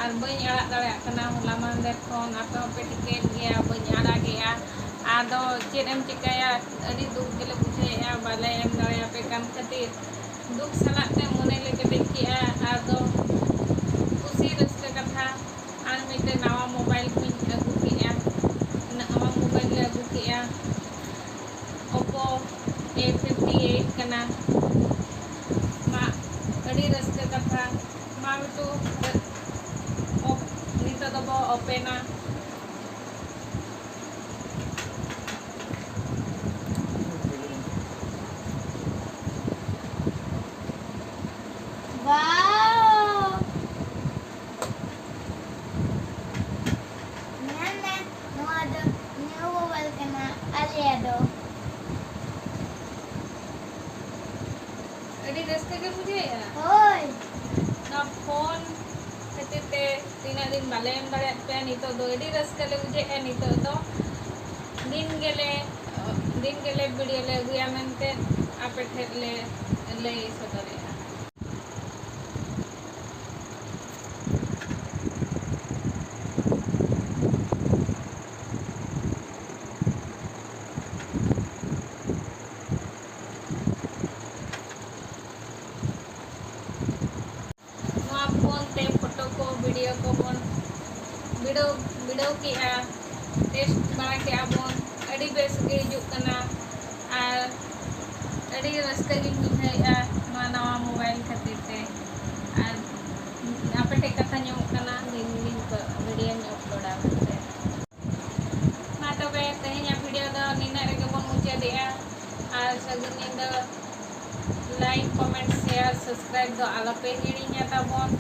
और बी आड़ा दाड़ा होला मांदेर खन आपे पे टिकेट गया बी आड़ा गया आदो चेम चिकाया अड़ी दुख गेले बुझे बाले एम दाड़ा पे कान खातिर दुख सलाते मने ले केटे आदो खुशी रस्ते कथा और मिटे नवा मोबाइल को अगू के नवा मोबाइल ले अगू के ओप्पो A58 कना मा अड़ी रस्ते कथा मा तो नितो दबो ओपेना अड़ी रस्ते के बुझे होय ना फोन खते तीना दिन बाले एम दाड़ा पे नितो दो अड़ी रस्ते ले बुझे नितो दो दिन गेले वीडियो ले अगुया मेनते आपे ठेर ले सदरे फोन ते फोटो को वीडियो को बन वीडियो के टेस्ट बना के बन अड़ी बेस के हिजुकना और अड़ी रस्ते गिन बुझाइया नवा मोबाइल खातिर ते और आपे टे कथा ᱧᱟᱢᱚᱜ दिन दिन को वीडियो में अपलोडा करते मा तबे तेहेኛ वीडियो दो निना रे बन मुचादेआ और सगुन निंदा लाइक कमेंट शेयर सब्सक्राइब दो आलापे हिड़िया ताबन